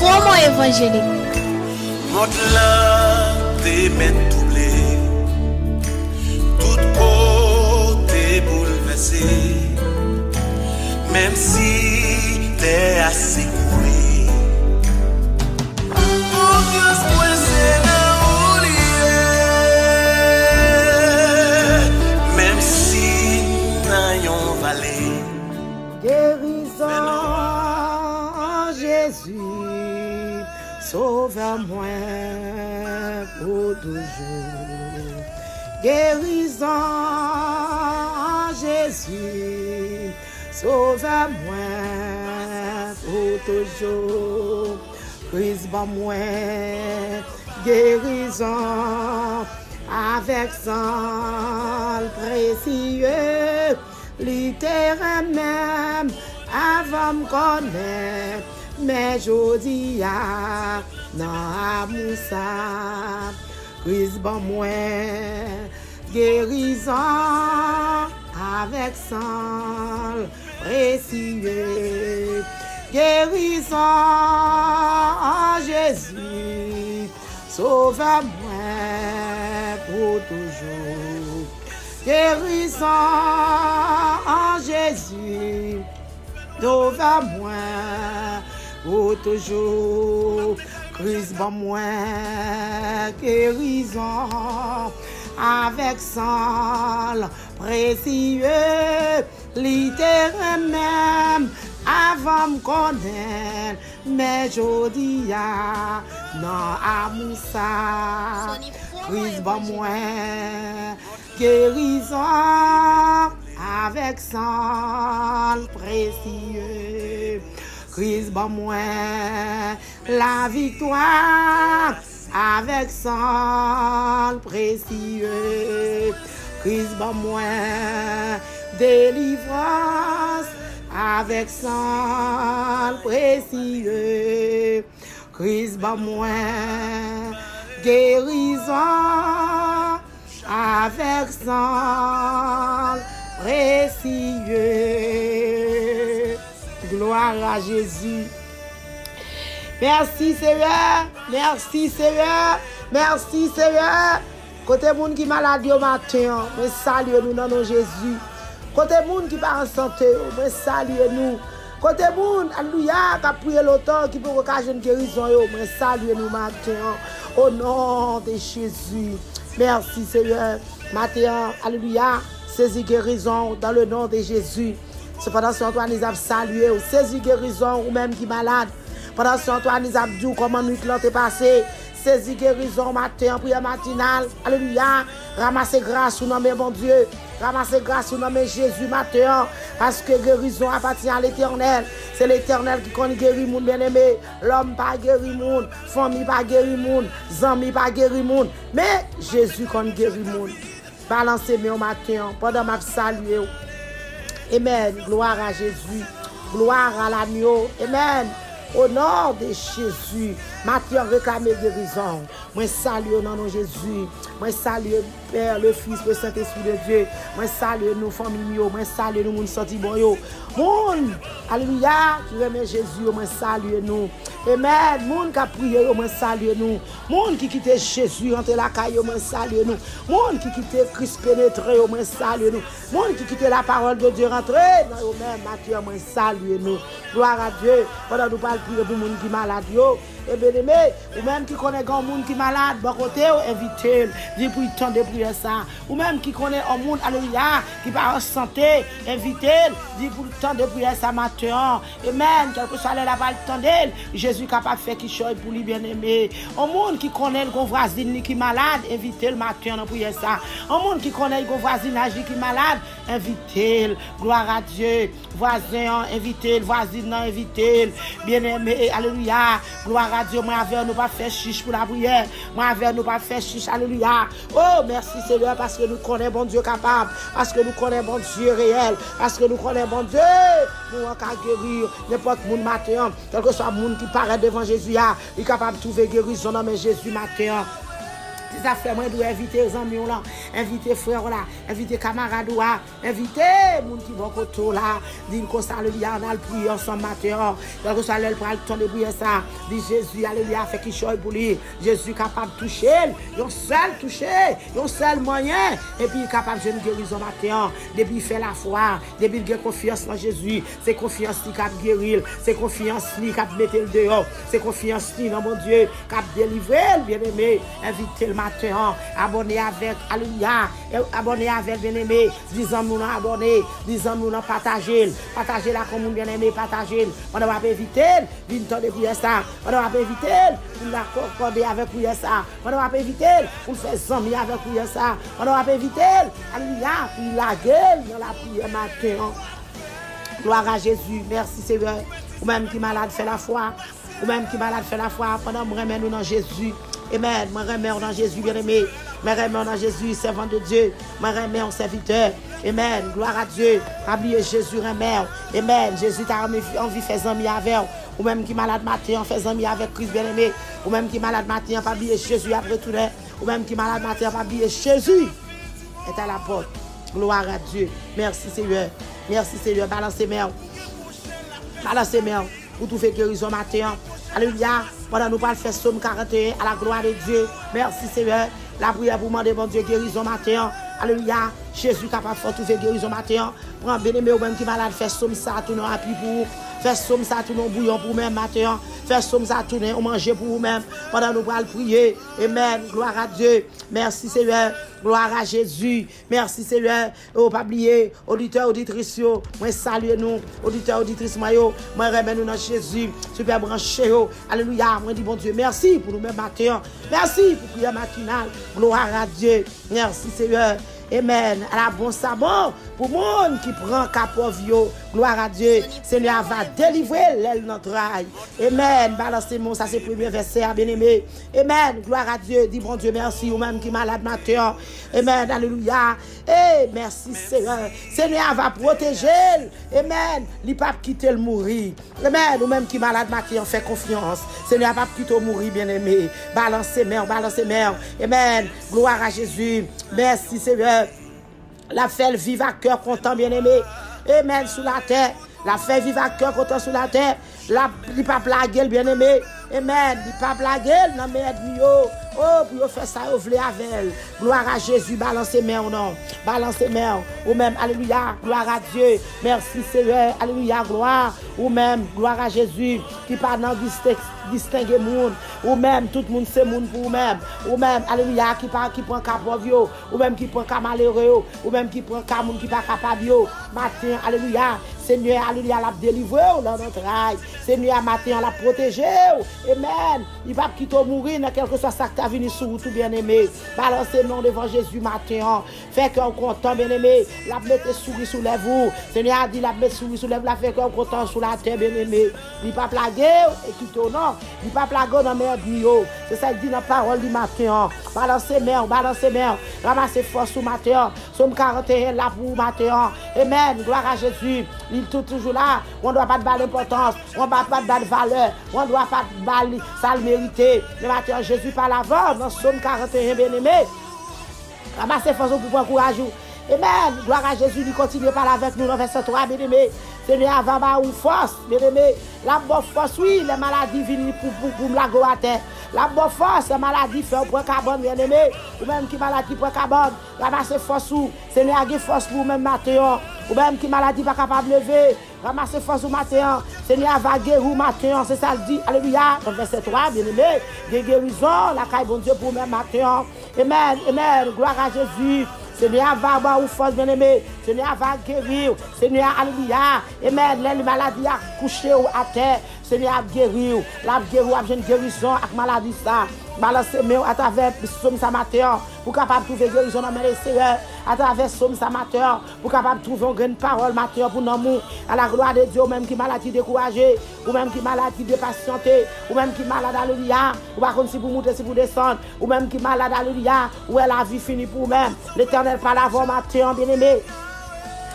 promo évangélique. Monte là, tes mains doublées, tout côté bouleversé, même si t'es assez coué. Pour grâce, moi, c'est dans l'oublier, même si n'ayons vallée. Guérison, Jésus, sauve-moi pour toujours. Guérison, Jésus, sauve-moi pour toujours. Brise-moi, guérison, avec sang précieux. Littéraire même avant me connaître, mais j'odis à non Moussa, Christ bon moi, guérison avec sang précieux, guérison Jésus, sauve-moi pour toujours. Guérison en Jésus, sauve-moi pour toujours. Christ, bon moi, guérison avec sang précieux, littéraire même avant me connaître, mais j'odis non à Moussa. Christ, bon moi, guérison avec sang précieux. Christ, bon moi, la victoire avec sang précieux. Christ, bon moi, délivrance avec sang précieux. Christ, bon moi, guérison avec sang précieux. Gloire à Jésus. Merci Seigneur, merci Seigneur, merci Seigneur. Côté monde qui malade au matin, mais salue nous dans nos Jésus. Côté monde qui pas en santé, mais salue nous. Côté monde, alléluia, qui a prié longtemps, qui peut occasionner une guérison, mais salue nous matin. Au nom de Jésus. Merci Seigneur. Matin, alléluia, saisis guérison dans le nom de Jésus. Cependant, si Antoine nous a salué, saisis guérison ou même qui malade. Pendant ce temps, nous avons dit comment nous l'ont passé. Saisis guérison matin, prière matinale. Alléluia. Ramassez grâce au nom de mon Dieu. Ramassez grâce au nom de Jésus matin. Parce que guérison appartient à l'éternel. C'est l'éternel qui connaît guérir mon bien-aimé. L'homme pas guérir mon. Famille pas guérir mon. Amis pas guérir mon. Mais Jésus connaît guérir mon. Balancez-moi au matin. Pendant ma saluer. Amen. Gloire à Jésus. Gloire à l'agneau. Amen. Au nom de Jésus, Matthieu réclame guérison. Moi salue au nom de Jésus. Moi salue Père, le Fils, le Saint-Esprit de Dieu. Moi salue nos familles. Moi salue nous, moun sorti bon yo. Moun, alléluia, qui remet Jésus, moi salue nous. Amen. Moun qui a prié, moi salue nous. Moun qui quitte Jésus, entre la caille, moi salue nous. Moun qui quitte Christ pénétré, moi salue nous. Moun qui quitte la parole de Dieu, rentrer dans eux-mêmes, Matthieu, moi salue nous. Gloire à Dieu. Pendant nous parlons prier pour les gens qui sont malades. Et bien aimé, ou même qui connaît un monde qui est malade, bon côté, invitez, dis pour le temps de prier ça. Ou même qui connaît un monde, alléluia, qui pas en santé, invitez, dis pour le temps de prier ça matin. Amen, quel que soit la pas le temps d'elle, Jésus capable de faire quelque chose pour lui bien aimé. Un monde qui connaît le voisin qui est malade, invitez le matin dans prier ça. Un monde qui connaît le voisinage qui est malade, invitez, gloire à Dieu. Voisin, invitez, voisine, invitez, bien aimé, alléluia, gloire à Dieu. Moi avec nous pas faire chiche pour la prière. Moi avec nous pas faire chiche, alléluia. Oh merci Seigneur parce que nous connaissons bon Dieu capable, parce que nous connaissons bon Dieu réel, parce que nous connaissons bon Dieu. Nous en cas guérir n'importe monde matin, quel que soit monde qui paraît devant Jésus, il est capable de trouver guérison dans Jésus matin. Des affaires, moi, dois inviter les amis là, inviter frères là, inviter camarades là, inviter moun qui vont côté là, dire qu'on ça le lien dans le prier ensemble matin, donc que ça le prend le temps de prier ça, dit Jésus alléluia fait qu'il choisit pour lui, Jésus capable de toucher, un seul toucher, un seul moyen et puis capable de guérison matin, depuis il fait la foi, depuis il a confiance en Jésus, c'est confiance qui cap guérir, c'est confiance qui cap mettre le dehors, c'est confiance qui dans mon Dieu cap délivrer bien-aimé, inviter le matin, abonner avec, alléluia, abonner avec bien-aimé, disons nous abonner, disons nous partager, partager la commune bien-aimé, partager, on va éviter, d'une temps de prier ça, on va éviter, pour la concorder avec prier ça, on va éviter, pour faire zami avec prier ça, on va éviter, alléluia, pour la gueule dans la prière matin. Gloire à Jésus, merci Seigneur, ou même qui malade fait la foi, ou même qui malade fait la foi, pendant que nous dans Jésus. Amen. Je remets dans Jésus, bien-aimé. Je remets dans Jésus, servant de Dieu. Je remets en serviteur. Amen. Gloire à Dieu. Oubliez Jésus, remets. Amen. Jésus t'a envie de faire amis avec. Ou même qui malade matin, fait amis avec Christ, bien-aimé. Ou même qui malade matin, pas oublier Jésus après tout. Ou même qui malade matin, pas oublier Jésus est à la porte. Gloire à Dieu. Merci Seigneur. Merci Seigneur. Balancez main. Balancez main. Pour tout faire guérison matin. Alléluia. Pendant nous parlons faire Somme 41 à la gloire de Dieu. Merci Seigneur. La prière pour demander bon Dieu guérison matin. Alléluia. Jésus capable de faire tout faire guérison matin. Prends bien-aimé ou même qui malade faire Somme ça tourner en appui pour vous. Faire Somme ça tourner en bouillon pour vous-même matin. Faire Somme ça tourner en manger pour vous-même. Pendant nous parlons prier. Amen. Gloire à Dieu. Merci Seigneur. Gloire à Jésus. Merci Seigneur. Oh, pas oublier, auditeurs, auditrices, moi salue nous, auditeurs, auditrices, moi remets nous dans Jésus. Super branché. Alléluia. Moi dis bon Dieu, merci pour nous-mêmes matin. Merci pour prière matinale. Gloire à Dieu. Merci Seigneur. Amen. À la bon sabon pour le monde qui prend capovio. Gloire à Dieu. Seigneur va délivrer l'aile notre rail. Amen. Balancez-moi, ça c'est le premier verset, bien-aimé. Amen. Gloire à Dieu. Dis bon Dieu merci. Ou même qui malade matin. Amen. Alléluia. Et merci Seigneur. Seigneur va protéger. Amen. Il ne va pas quitter le mourir. Amen. Ou même qui malade matin, fait confiance. Seigneur va pas quitter le mourir, bien-aimé. Balancez mère, balancez mère. Amen. Gloire à Jésus. Merci Seigneur. La fait vivre à cœur content, bien-aimé. Amen. Sous la terre. La fait vivre à cœur content sous la terre. La il pas blaguer, bien-aimé. Amen. Il pas blaguer dans mes ennemis. Oh, pour faire ça, vous voulez avec elle. Gloire à Jésus. Balancez main ou non. Balancez main. Ou même, alléluia. Gloire à Dieu. Merci Seigneur. Alléluia. Gloire. Ou même, gloire à Jésus. Qui parle dans distinguer monde. Ou même, tout le monde c'est monde pour vous-même. Ou même, alléluia. Qui prend cap pauvre. Ou même qui prend cap malheureux. Ou même qui prend cap monde qui pas capable. Matin, alléluia. Seigneur, alléluia, l'a délivré dans notre rail. Seigneur, matin, l'a protégé. Amen. Il va quitter mourir dans quelque chose ça qui a venu sur vous, tout bien-aimé. Balancez nom devant Jésus matin. Fait qu'on content, bien-aimé. La mettez souris sous les vous. Seigneur a dit, la mettez souris sous les vous. La fait qu'on content sur la terre, bien-aimé. Il va plaguer et quitter non. Il va plaguer dans mes bio. C'est ça qu'il dit dans la parole du matin. Balancez main, balancez main. Ramassez force sous matin. Somme 41 là pour matin. Amen. Gloire à Jésus. Il est toujours là. On ne doit pas de balle d'importance. On ne doit pas de balle de valeur. On ne doit pas de balle ça le mériter. Le matin, Jésus par l'avant, dans Somme 41, bien-aimé. Ramassez force pour prendre courage. Amen. Gloire à Jésus. Il continue par avec nous dans verset 3, bien-aimé. Seigneur, avant ou force, bien-aimé. La bonne force, oui, les maladies viennent pour me la go à terre. La bonne force, les maladies fait pour carbone, bien-aimé. Ou même qui maladie pour carbone. Ramassez force ou. Seigneur, a force pour même matin. Ou même qui maladie pas capable de lever. Ramassez force au matin. Seigneur va guérir au matin. C'est ça le dit. Alléluia. Dans verset 3, bien-aimé. Des guérisons. La caille bon Dieu pour même matin. Amen. Amen. Gloire à Jésus. Seigneur va avoir une force, bien-aimé. Seigneur va guérir. Seigneur, alléluia. Amen. Les maladies à coucher ou à terre. Seigneur a guéri. La guérir, a une guérison avec maladie ça. Balancez main à travers Somme ça matin. Pour capable trouver guérison dans mes Seigneur. À travers Somme ça matin. Pour capable trouver une grande parole matin pour nous. À la gloire de Dieu, ou même qui maladie découragée. Ou même qui maladie dépatientée. Ou même qui malade, alléluia. Ou pas comme si vous montez, si vous descendez. Ou même qui malade, alléluia. Ou elle a vie finie pour vous-même. L'Éternel parle avant matin, bien-aimé.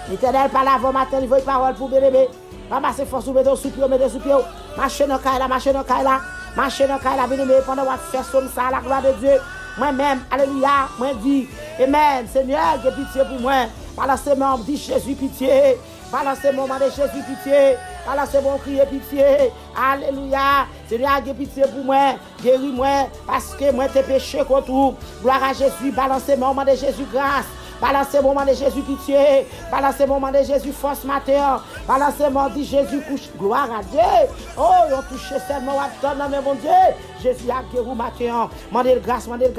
L'Éternel parle avant matin, il veut une parole pour bien-aimé. Ramassez force, mettez sous pied, mettez sous pied. Marchez dans le caille là, marchez dans le caille là. Marchez dans le caille là, bien-aimé. Pendant qu'on va faire Somme ça, à la gloire de Dieu. moi-même, alléluia, moi dit, amen, Seigneur, que pitié pour moi. Balancez-moi, dit Jésus, pitié. Balancez-moi, de Jésus, pitié. Balancez-moi, crier pitié. Alléluia. Seigneur, que pitié pour moi. Guéris-moi, parce que moi, t'es péché contre tout. Gloire à Jésus. Balancez-moi, de Jésus, grâce. Balancez-moi, de Jésus, pitié. Balancez-moi, de Jésus, force matin. Balancez-moi, dit Jésus, couche. Gloire à Dieu. Oh, ils ont touché seulement, mais mon Dieu. Jésus a guéri matin. Mandez grâce, mandez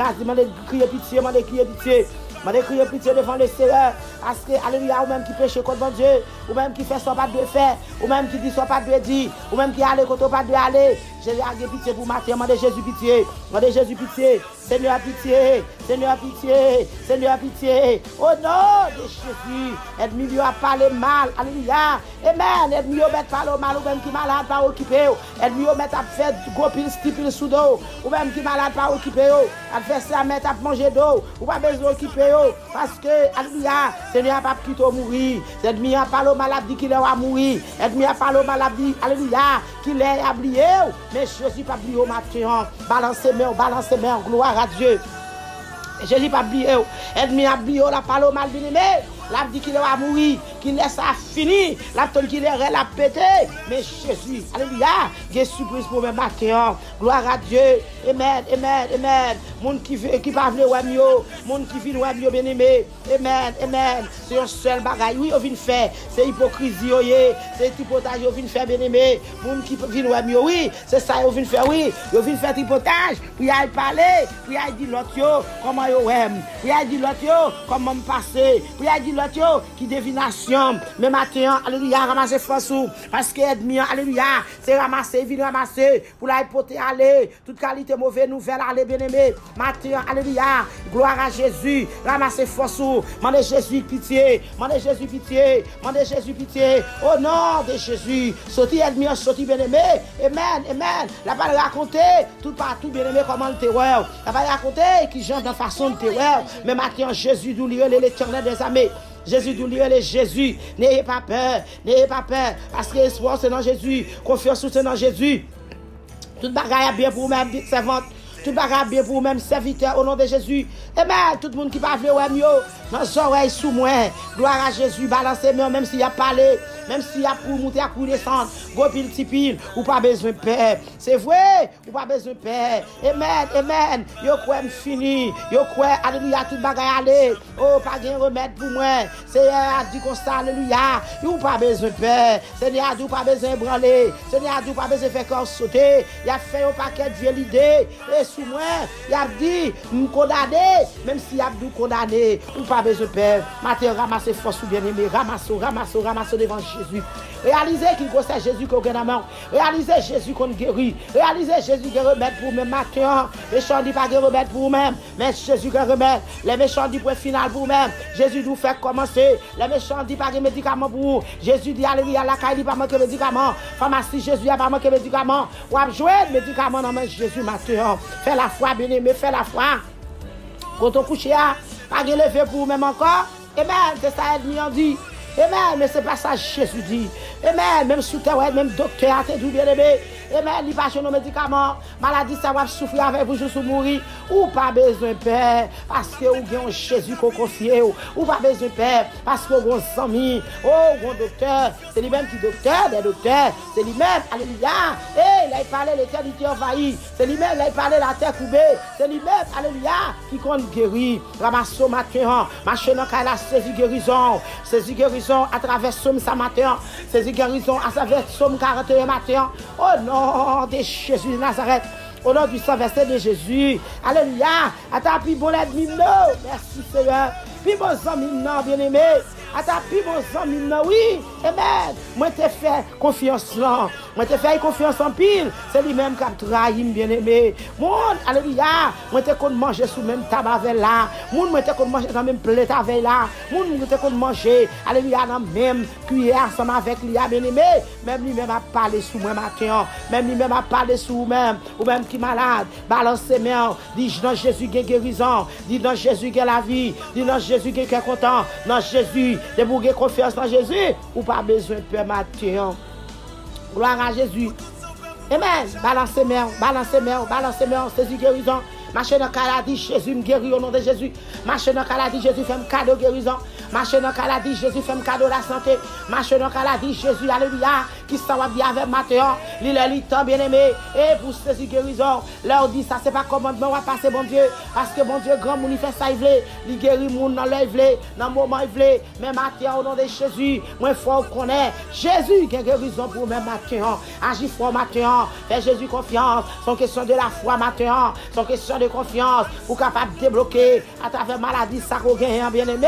crier pitié, mandez crier pitié. Je crier pitié devant le Seigneur. Parce que, alléluia, ou même qui péche contre mon Dieu, ou même qui fait son pas de faire, ou même qui dit son pas de dire, ou même qui allait contre pas de aller. Jésus a pitié pour matin. Demandez Jésus pitié. Demandez Jésus pitié. Seigneur pitié. Seigneur pitié. Seigneur pitié. Au nom de Jésus. Aide-moi à parler mal. Alléluia. Amen. Aide-moi à mettre parler mal. Ou même qui malade pas occupé. Aide-moi à mettre à faire gros pile stipule sous d'eau. Ou même qui malade pas occupé. À faire ça, mettre à manger d'eau. Ou pas besoin d'occuper. Parce que, alléluia, Seigneur pas quitter mourir. Aide-moi à parler malade dit qu'il est à mourir. Aide-moi à parler malade dit, alléluia, qu'il est à oublier. Mais Jésus pas oublié au matin. Balancez-moi, gloire à Dieu. Jésus pas oublié. Aide-moi à oublier la parole mal bien-aimé. L'a dit qu'il va mourir, qu'il laisse ça fini, l'a dit qu'il est la pété. Mais Jésus, alléluia, il y a une surprise pour me matin. Gloire à Dieu. Amen, amen, amen. Moun qui pas vle ouais mieux, moun qui vient ouais mieux bien-aimé. Amen, amen. C'est un seul bagaille. Oui, on vient faire. C'est hypocrisie, c'est tripotage, on vient faire bien-aimé. Moun qui vient ouais mieux, oui, c'est ça, on vient faire, oui. On vient faire tripotage, puis il parler, puis il dit l'autre, comment yo aime, puis il dit l'autre, comment me passer, puis il dit l'autre, qui divination. Mais matin, alléluia, ramasser force, parce que ennemi, alléluia, c'est ramasser, vient ramasser, pour la hypothèse aller, toute qualité mauvaise nouvelle aller bien-aimé. Matin, alléluia, gloire à Jésus, ramasser force, mandez Jésus pitié, mandez Jésus pitié, mandez Jésus pitié, au nom de Jésus, sorti ennemi, sorti bien-aimé, amen, amen. La parole raconter, tout partout bien-aimé, comment le terreur, la parole raconter, qui genre de façon de terreur, mais matin, Jésus, d'où l'Éternel des armées. Jésus d'où les Jésus, n'ayez pas peur, parce que l'espoir c'est dans Jésus, confiance c'est dans Jésus. Tout bagaille bien pour vous-même, servante. Tout bagaille bien pour vous-même, serviteur, au nom de Jésus. Amen. Tout le monde qui parle mieux, dans les oreilles sous moi. Gloire à Jésus, balancez moi, même s'il y a parlé, même s'il y a pour monter à coup descendre, gros pile, petit pile, ou pas besoin de paix. C'est vrai, ou pas besoin de paix. Amen, amen. Yo quoi fini, yo quoi, alléluia, tout bagaille aller. Oh, pas de remède pour moi. Seigneur a dit comme ça, alléluia. Yo pas besoin de paix. Seigneur a dit pas besoin de branler. Seigneur a dit pas besoin de faire corps sauter. Il a fait un paquet de vieilles idées. Et sous moi, il a dit, me condamner, même si il a dit condamner, ou pas besoin de paix. Matin, ramassez force ou bien-aimé, ramassez devant Jésus. Réalisez qu'il conseille Jésus qu'on gagne la main. Réalisez Jésus qu'on guérit. Réalisez Jésus qui remet pour vous-même matin. Les méchants disent pas qui remet pour vous-même, mais Jésus qui remet. Les méchants disent point final pour vous-même. Jésus nous fait commencer. Les méchants disent pas de médicaments pour vous. Jésus dit alléluia, la caille dit pas manquer médicaments. Pharmacie, Jésus a pas manqué médicaments. Ou a joué médicaments dans main Jésus matin. Fais la foi, bien-aimé, fais la foi. Quand on couche, pas de lever pour vous-même encore. Amen, c'est ça, ennemi en dit. Amen, mais c'est pas ça Jésus dit. Amen, même sous terre, même docteur, t'es tout bien aimé. Amen, il passe nos médicaments. Maladie, ça va souffrir avec vous jusqu'à mourir. Ou pas besoin de paix, parce que vous avez un Jésus qu'on confie. Ou pas besoin de paix, parce que vous avez un ami. Oh, un docteur. C'est lui-même qui est docteur des docteurs. C'est lui-même, alléluia. Et il a parlé l'éternité envahie. C'est lui-même, il a parlé la terre coupée. C'est lui-même, alléluia, qui compte guérir. Ramassons matin, machin dans la saisie guérison. Saisie guérison à travers Somme ce matin. Saisie guérison à travers Somme 41 matin. Oh non. De Jésus de Nazareth, au nom du sang versé de Jésus, alléluia. Attends, puis bon l'ennemi, non, merci Seigneur. Puis bon ami, non, bien aimé. Attends, puis bon ami, non, oui, amen. Moi, t'ai fait confiance là. Moi, t'ai fait confiance en pile. C'est lui-même qui a trahi, bien aimé. Mon, alléluia. Moi, t'ai qu'on manger sous même table avec là. Moi, t'ai qu'on manger dans même plate avec là. Moi, t'ai qu'on manger, alléluia, dans même cuillère ensemble avec lui, bien aimé. Même lui-même a parlé sous moi matin. Même lui-même a parlé sous vous-même. Ou même qui malade. Balancez mains. Dis dans Jésus qui est guérison. Dis dans Jésus qui est la vie. Dis dans Jésus qui est content. Dans Jésus. De vous avoir confiance dans Jésus. Ou pas besoin de peur matin. Gloire à Jésus. Amen. Balancez mains. Balancez mains. Balancez mains. C'est guérison. Marcher dans Caladi, Jésus me guérit au nom de Jésus. Marcher dans Caladi, Jésus fait un cadeau guérison. Marcher dans Caladi, Jésus fait un cadeau la santé. Marcher dans Caladi, Jésus, alléluia, qui s'en va bien avec Matthieu. Il est temps bien aimé. Et pour saisir guérison, leur dit ça, c'est pas commandement, on va passer bon Dieu. Parce que bon Dieu, grand monde, il fait ça, il veut. Il guérit monde dans l'œil, dans le moment, il veut. Mais Matthieu, au nom de Jésus, moi, il faut qu'on ait Jésus qui a guérison pour même Matthieu. Agis fort, Matthieu. Fais Jésus confiance. Son question de la foi, Matthieu. Son question de confiance pour capable de débloquer à travers maladie, ça qu'on gagne, bien aimé.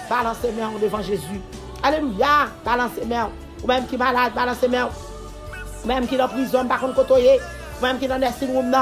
Balancez mains devant Jésus. Alléluia. Balancez mains. Ou même qui est malade, balancez mains. Ou même qui est en prison, par contre, côtoyer. Ou même qui est dans le nursing room,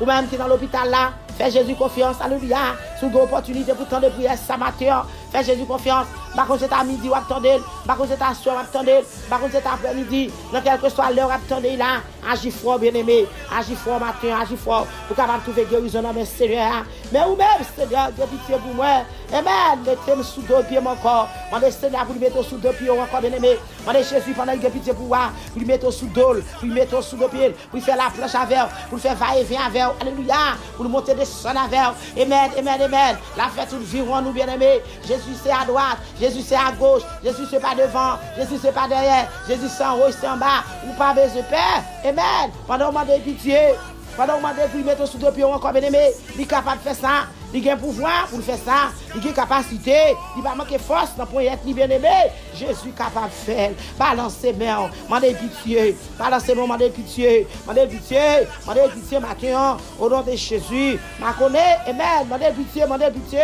ou même qui est dans l'hôpital là. Fais Jésus confiance. Alléluia. Sous une opportunité pour tant de prières, ça matin. Fais Jésus confiance. Par contre, c'est à midi, ou attendez. Par contre, c'est à soir, attendez. Par contre, c'est à après-midi. Dans quelle que soit l'heure, attendez là. Agis fort, bien-aimé. Agis fort, matin. Agis fort. Pour capable trouver guérison dans mes Seigneur. Mais ou même, Seigneur, de pitié pour moi. Amen. Mettez-moi sous deux pieds mon corps. Mon Seigneur, vous lui mettez sous deux pieds encore, bien-aimé. Mon Jésus, pendant qu'il a pitié pour moi, vous lui mettez sous deux. Vous lui mettez sous deux pieds. Vous faire la planche avec. Vous faire va-et-vient avec. Alléluia. Vous lui montez des sons avec. Amen, amen, amen. La fête, nous vivons, nous, bien-aimés. Jésus, c'est à droite. Jésus, c'est à gauche. Jésus, c'est pas devant. Jésus, c'est pas derrière. Jésus, c'est en haut, c'est en bas. Ou pas besoin de peur. Amen. Pendant qu'on m'a pitié. Pendant qu'on m'a dit qu'il mette sous deux pieds encore, bien-aimé. Il est capable de faire ça. Il a un pouvoir pour faire ça. Il a une capacité. Il va manquer force dans pour être bien-aimé. Jésus est capable de faire. Balancez mains. Mandez pitié. Balancez moi, mandez pitié. Mandez pitié. Mandez pitié maintenant. Au nom de Jésus. Ma connaît. Amen. Mandez pitié. Mandez pitié.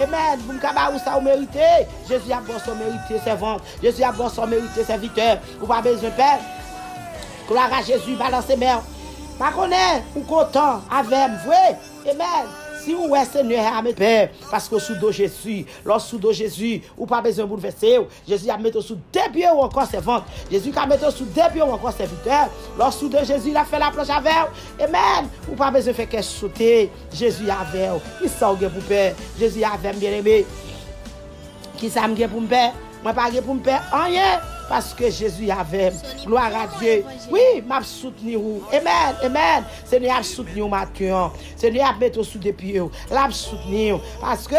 Amen. Vous me capable ça vous méritez. Jésus a bon son mérité servante. Jésus a bon son mérité serviteur. Vous n'avez pas besoin de peur. Gloire à Jésus. Balancez mains. Ma connaît. Ou content avec vous. Amen. Si vous êtes Seigneur à mes pères, parce que sous dos Jésus, lorsque sous dos Jésus, ou pas besoin de bouleverser, Jésus a mis sous deux pieds ou encore servante. Jésus a mis sous deux pieds ou encore serviteur. Lorsque sous dos Jésus, il a fait la planche avec. Amen. Ou pas besoin de faire quelque chose sauter. Jésus avait. Qui ça pour père? Jésus avait bien aimé. Qui ça me pour me père? Moi pas pour me père rien. Parce que Jésus avait. Gloire à Dieu. Oui, m'a soutenu. Amen, amen. Seigneur a soutenu matin. Seigneur a mis sous des pieds. L'a soutenu. Parce que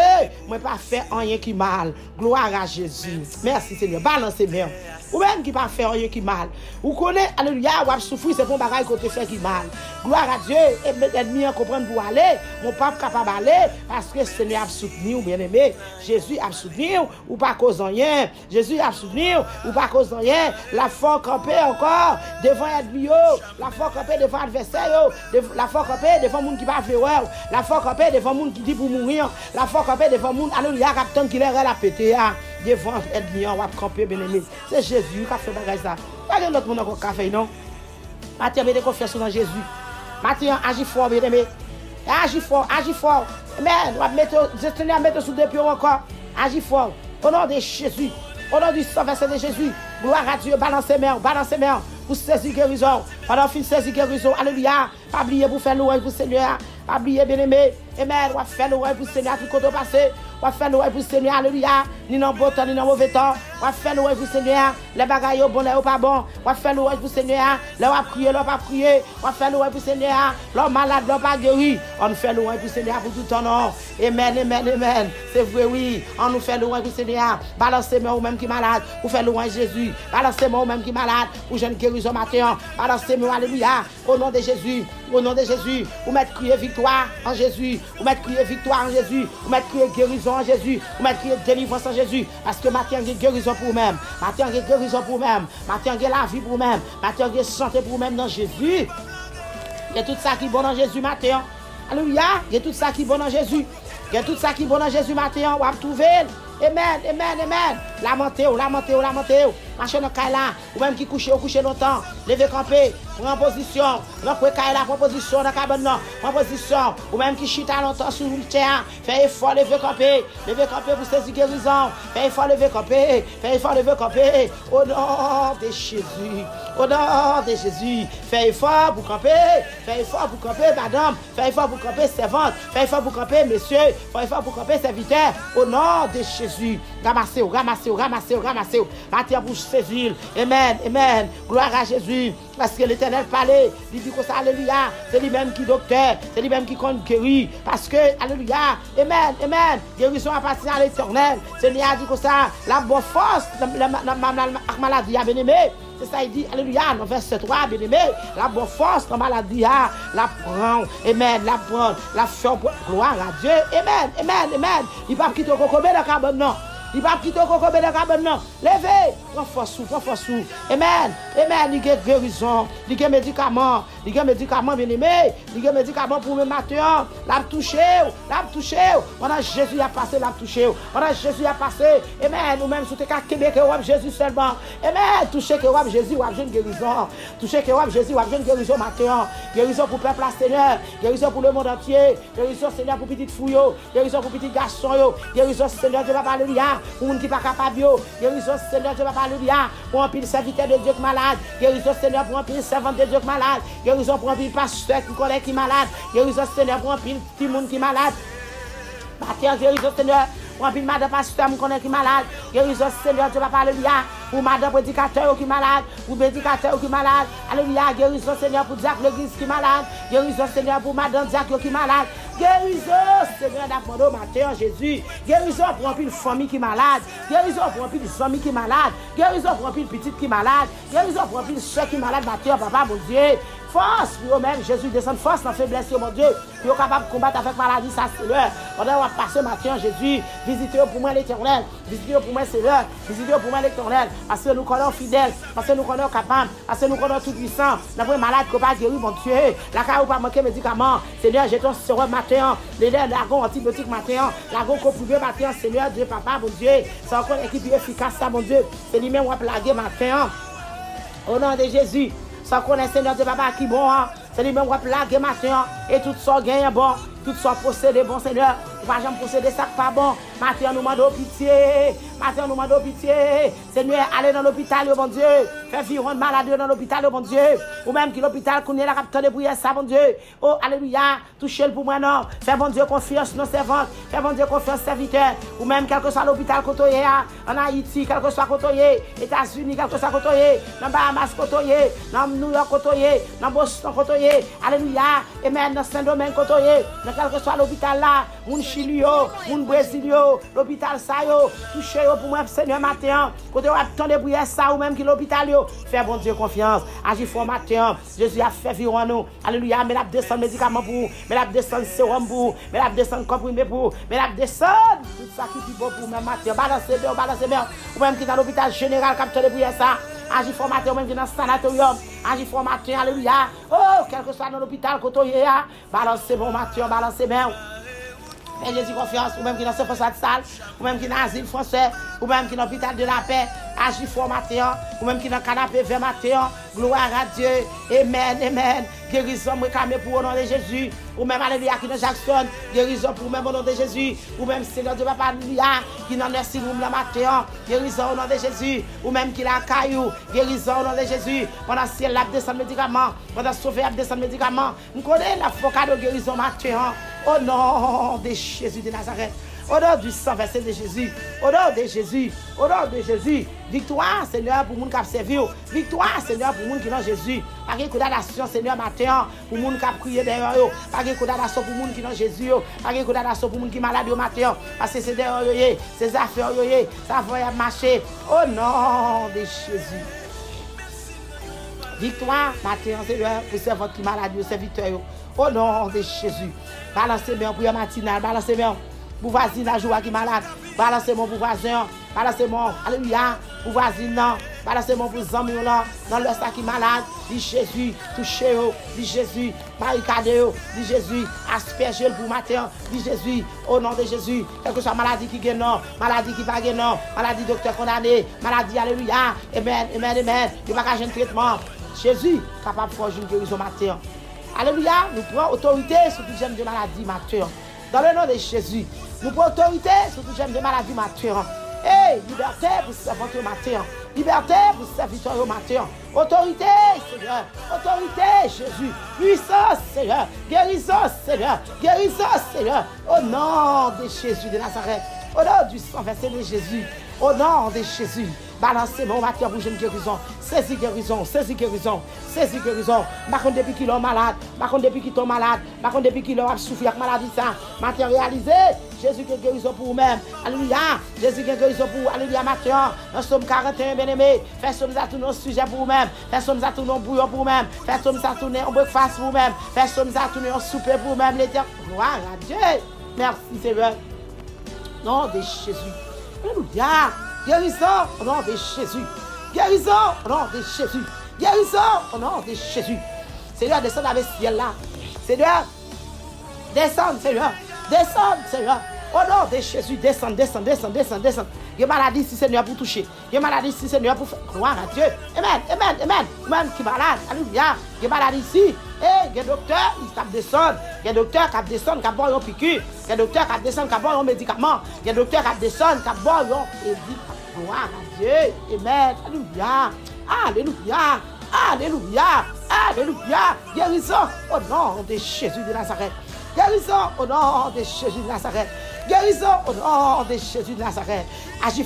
moi pas fait rien qui mal. Gloire à Jésus. Merci Seigneur. Balancez mains. Ou même qui pas fait rien qui mal. Vous connaissez, alléluia, ou a souffrir, c'est pour bagaille côté fait qui mal. Gloire à Dieu. Et mes ennemis en comprendre pour aller. Mon papa capable d'aller. Parce que Seigneur a soutenu, bien aimé. Jésus a soutenu. Ou pas cause rien. Jésus a soutenu. Ou pas cause rien. La foi campée encore devant l'ennemi. La foi campée devant l'adversaire. La foi campée devant le monde qui va faire. La foi campée devant le monde qui dit pour mourir. La foi campée devant le monde, alléluia, capitaine qui l'air la pété. Devant l'ennemi, on va camper, bien aimé. C'est Jésus qui a fait bagage ça. Pas de l'autre monde encore café, non? Matthieu, mettez confiance dans Jésus. Matthieu, agis fort, bien aimé. Agis fort, agis fort. Amen. On va mettre sous deux pieds encore. Agis fort. Au nom de Jésus. Au nom du sang versé de Jésus. Gloire à Dieu. Balancez mains. Balancez mains. Pour saisir guérison. Pendant fin saisir guérison. Alléluia. Pas oublier pour faire louange pour Seigneur. Pas oublier, bien aimé. Amen. On va faire louange pour Seigneur. Tout côté passé. On va faire louange pour Seigneur. Alléluia. Ni dans bon temps, ni dans mauvais temps. On va faire louange pour Seigneur. Les bagailles bon, les pas bon. On va faire louange pour Seigneur. Les va prier, les pas prier. On va faire louange pour Seigneur. Les malades, les pas guéri. On fait louange pour Seigneur pour tout ton nom. Amen, amen, amen. C'est vrai, oui. On nous fait louange pour Seigneur. Balancez-moi ou même qui malade. Pour faire louange Jésus. Balancez-moi ou même qui malade. Pour jeune guérison matin. Balancez-moi, alléluia. Au nom de Jésus. Au nom de Jésus. Vous mettez crier victoire en Jésus. Vous mettez crier victoire en Jésus. Vous mettez crier guérison en Jésus. Vous mettez crier délivrance en Jésus. Parce que matin, il y a guérison pour vous-même. Matin, il y a guérison pour vous-même. Matin, il y a la vie pour vous-même. Matin, il y a santé pour vous-même dans Jésus. Il y a tout ça qui est bon dans Jésus matin. Alléluia. Il y a tout ça qui est bon dans Jésus. Il y a tout ça qui est bon dans Jésus matin. On va trouver. Amen, amen, amen. Lamentez-vous, lamentez-vous, lamentez-vous. Marchez dans le là, ou même qui couchez longtemps. Levez camper, prends position. Donc, vous là, prends position dans la cabane, prends position. Ou même qui chita longtemps sur le terrain. Faites effort, levez camper. Levez camper pour saisir guérison. Faites effort, levez camper. Faites effort, levez camper. Au nom de Jésus. Au nom de Jésus. Faites effort pour camper. Faites effort pour camper, madame. Faites effort pour camper, servante. Faites effort pour camper, monsieur. Faites effort pour camper, serviteur. Au nom de Jésus. Ramassez-vous, ramassez-vous. ramassez. Matin pour saisir. Amen. Gloire à Jésus. Parce que l'Éternel parlait, il dit que ça, alléluia, c'est lui-même qui docteur, c'est lui-même qui compte guérir. Parce que, alléluia, amen, guérison appartient à l'Éternel. Seigneur a dit que ça, la bonne force, la maladie a bien aimé. C'est ça, il dit, alléluia, dans verset 3, bien aimé, la bonne force, la maladie, la prend, amen, la fait, gloire à Dieu, amen. Il ne va pas quitter le cocobé de carbone, non. Il va quitter le cocobé de carbone, non. Levez, prends force. Amen. Il y a guérison, il y a médicaments, bien aimé, il y a médicaments pour le matin. L'a touché. Pendant Jésus a passé, l'a touché. Pendant Jésus a passé, amen. Nous même, sous tes cas, Québec, Jésus seulement. Amen. Touché que Jésus, ou une guérison. Touché que Jésus, ou une guérison matin. Guérison pour le peuple, Seigneur. Guérison pour le monde entier. Guérison, Seigneur, pour petite fouille. Guérison pour petit garçon. Guérison, Seigneur, Dieu va parler, pour une qui n'est pas capable. Guérison, Seigneur, Dieu va parler, pour un pile serviteur de Dieu qui est malade. Guérison, Seigneur, pour un pile servant de Dieu qui est malade. Guérison pour un pile pasteur qui connaît qui est malade. Guérison, Seigneur, pour un pile petit monde qui est malade. Guérison, Seigneur, pour un pile madame pasteur qui connaît qui est malade. Guérison, Seigneur, Dieu va parler, pour madame prédicateur qui est malade. Pour prédicateur qui est malade. Alléluia. Guérison, Seigneur, pour diacre l'église qui est malade. Guérison, Seigneur, pour madame diacre qui est malade. Guérison, Seigneur, d'apprendre au matin, Jésus. Guérison pour un pile famille qui est malade. Guérison pour un pile famille qui est malade. Guérison pour un pile petite qui est malade. Guérison pour un pile soeur qui est malade, matin, papa, mon Dieu. Force pour eux-mêmes, Jésus descend force dans la faiblesse, mon Dieu. Pour capable de combattre avec maladie, ça c'est l'heure. Pendant qu'on va passer matin, Jésus, visitez pour moi l'Éternel. Visitez pour moi c'est l'heure. Visitez pour moi l'Éternel. Parce que nous connaissons fidèles. Parce que nous connaissons capables. Parce que nous connaissons tout puissant. Nous avons malade qui pas guéri, mon Dieu. La cas où pas manquer médicaments. Seigneur, j'ai ton sérum matin. Les lagons antibiotiques matin. Lagon comprimé matin. Seigneur, Dieu, papa, mon Dieu. C'est encore une équipe efficace, ça, mon Dieu. C'est lui-même qui va plaguer matin. Au nom de Jésus. Sans connaître Seigneur de papa qui bon, c'est lui-même qui va plaguer matin. Et tout ça gagne bon. Tout ça procédé bon, Seigneur. Nous ne pouvons pas procéder ça pas bon. Matin, nous demandons pitié. Matin, nous demandons pitié. Seigneur, allez dans l'hôpital, bon Dieu. Fais vivre malade dans l'hôpital, bon Dieu. Ou même que l'hôpital, qu'on est là, capteur de prière, ça, bon Dieu. Oh, alléluia. Touchez-le pour moi, non. Fais, bon Dieu, confiance, nos servantes. Fais, bon Dieu, confiance, serviteur. Ou même, quel que soit l'hôpital, côtoyé, en Haïti, quel que soit côtoyé, États-Unis, quel que soit côtoyé, dans Bahamas, côtoyé, dans New York, côtoyé, dans Boston, côtoyé. Alléluia. Et même dans Saint-Domingue, côtoyé. Dans quel que soit l'hôpital là, mon Chili, mon Brésil, l'hôpital ça, touchez pour moi, Seigneur, matin. Côté où attendez prière ça, ou même qui l'hôpital, fais bon Dieu confiance. Agis fort matin. Jésus a fait vivre nous. Alléluia. Mais la descend médicaments pour, mais la descend sérum pour, mais la descend comprimé pour, mais la descend tout ça qui est bon pour même matin. Balancez bien. Ou même qui dans l'hôpital général, capteur de prière ça. Agis fort matin, ou même qui dans le sanatorium. Agis fort matin. Alléluia. Oh, quel que soit dans l'hôpital, côté balancez bon matin, balancez bien. Et Jésus confiance, ou même qui dans ce façade salle, ou même qui dans l'asile français, ou même qui dans l'hôpital de la paix, agis fort matin, ou même qui dans le canapé vers matin, gloire à Dieu, amen. Guérison réclamée pour au nom de Jésus, ou même alléluia qui dans Jackson, guérison pour même au nom de Jésus, ou même Seigneur de Papa alléluia, qui dans nursing room le matin, guérison au nom de Jésus, ou même qui la caillou, guérison au nom de Jésus, pendant ciel la descend médicaments, pendant sauver la descend médicaments, nous connaissons la foca de guérison matin, au nom de Jésus de Nazareth. Au nom du sang versé de Jésus. Au nom de Jésus. Au nom de Jésus. Victoire, Seigneur, pour les gens qui servent. Victoire, Seigneur, pour les gens qui ont Jésus. Pas de condamnation, Seigneur, matin, pour les gens qui ont crié derrière eux. Pas de condamnation pour les gens qui ont Jésus. Pas de condamnation pour les gens qui sont malades au matin. Parce que c'est derrière eux, ces affaires, ça va marcher. Au nom de Jésus. Victoire, matin, Seigneur, pour ces gens qui sont malades, serviteurs. Au nom de Jésus. Balancez bien pour la matinale. Balancez bien. Pour voisin la joie qui est malade, balancez-moi pour voisin, balancez-moi, alléluia, pour voisin, balancez-moi pour amis dans le sac qui est malade, dit Jésus, touchez-vous, dit Jésus, barricadez-vous, dit Jésus, aspergez-le pour matin, dit Jésus, au nom de Jésus, quelle que soit maladie qui gagne, maladie qui va gagner, maladie docteur condamné, maladie, alléluia, amen, il n'y a pas qu'à un traitement, Jésus, capable de faire une guérison matin, alléluia, nous prenons autorité sur tout genre de maladie matin. Dans le nom de Jésus, nous prenons autorité sur tout genre de maladie matin. Hey, liberté pour serviteur au matin. Liberté pour serviteur au matin. Autorité, Seigneur. Autorité, Jésus. Puissance, Seigneur. Guérison, Seigneur. Guérison, Seigneur. Au nom de Jésus de Nazareth. Au nom du sang versé de Jésus. Au nom de Jésus. Balancez mon matin pour une guérison. Saisis guérison, saisis guérison, saisis guérison. Par contre, depuis qu'il est malade, par contre, depuis qu'il est malade, par contre, depuis qu'il a souffert avec maladie, ça, matérialisé. Jésus qui est guérison pour vous-même. Alléluia. Jésus qui est guérison pour vous. Alléluia, matin. Dans Somme 41, bien-aimé. Faites somme à tous nos sujets pour vous-même. Faites somme à tous nos bouillons pour vous-même. Faites somme à tous nos breakfast pour vous-même. Faites somme à tous nos soupers pour vous-même. Gloire à Dieu. Merci, Seigneur. Nom de Jésus. Alléluia. Guérison au nom de Jésus. Guérison au nom de Jésus. Guérison au nom de Jésus. Seigneur, descends avec le ciel là. Seigneur, descends, Seigneur. Descends, Seigneur. Au nom de Jésus, descends, descends, descends, descends, descends. Il y a maladie ici, Seigneur, pour toucher. Il y a maladie ici, Seigneur, pour faire gloire à Dieu. Amen, amen, amen. Même qui est malade, alléluia. Il y a maladie ici. Et il y a docteur, il tape descendre. Il y a docteur qui descend, qui boit un piqûre. Il y a docteur qui descend, qui boit un médicament. Il y a docteur qui descend, qui boit un médicament. Gloire à Dieu. Amen. Alléluia. Alléluia. Alléluia. Alléluia. Guérison au nom de Jésus de Nazareth. Guérison au nom de Jésus de Nazareth. Guérison au nom de Jésus de Nazareth. Agis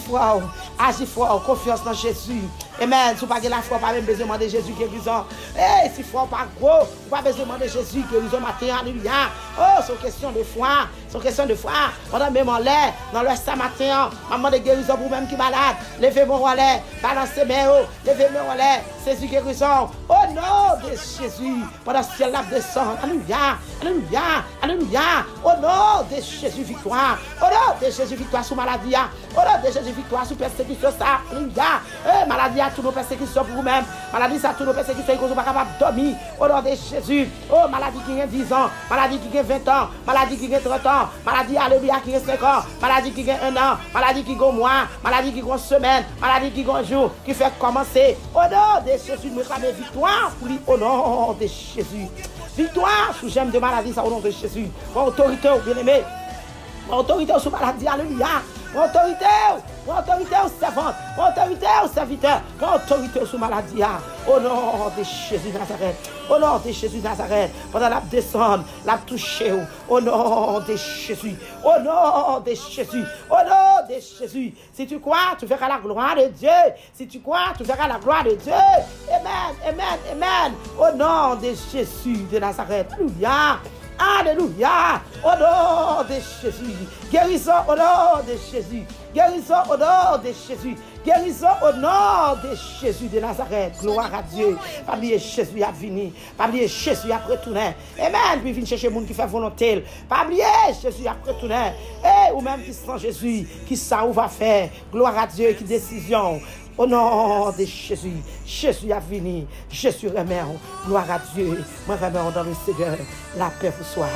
fort, confiance dans Jésus. Amen. Si vous n'avez pas la foi, pas même besoin de Jésus guérison. Eh, si foi pas gros, pas besoin de Jésus guérison matin. Alléluia. Oh, c'est une question de foi. C'est une question de foi. Pendant même en l'air, dans le ça matin, maman de guérison pour vous-même qui est malade. Levez-moi en l'air, balancez mes hauts, levez-moi en l'air, Jésus guérison. Au nom de Jésus, pendant ce ciel là descend. Alléluia. Alléluia. Alléluia. Au nom de Jésus, victoire. Au nom de Jésus, victoire sur maladie. Au nom de Jésus, victoire sur persécution. Alléluia. Maladie à toutes nos persécutions pour vous-même. Maladie à toutes nos persécutions, ils ne sont pas capables de dormir. Au nom de Jésus. Oh, maladie qui a 10 ans. Maladie qui a 20 ans. Maladie qui a 30 ans. Maladie, alléluia, qui a 5 ans. Maladie qui a 1 an. Maladie qui a un mois. Maladie qui a une semaine. Maladie qui a un jour. Qui fait commencer. Au nom de Jésus, nous réclamons victoire pour lui. Au nom de Jésus. Victoire sous j'aime de maladie, ça au nom de Jésus. Mon autorité, bien-aimé. Mon autorité sous maladie, alléluia. Mon autorité aux servantes. Mon autorité aux serviteurs. Mon autorité sous maladie. Au nom de Jésus de Nazareth. Au nom de Jésus de Nazareth. Pendant la descendre, la toucher. Au nom de Jésus. Au nom de Jésus. Au nom de Jésus. Si tu crois, tu verras la gloire de Dieu. Si tu crois, tu verras la gloire de Dieu. Amen, amen, amen. Au nom de Jésus de Nazareth. Alléluia. Alléluia. Au nom de Jésus. Guérison au nom de Jésus. Guérison au nom de Jésus. Guérison au nom de Jésus de Nazareth. Gloire à Dieu. Pas oublier Jésus a venu. Pas oublier Jésus a retourné. Amen. Puis vient chercher les gens qui fait volonté. Pas oublier Jésus a retourné. Et ou même qui sent Jésus, qui ça ou va faire. Gloire à Dieu, qui décision. Au nom de Jésus, Jésus a venu, Jésus remet, gloire à Dieu, moi remets dans le Seigneur, la paix vous soit.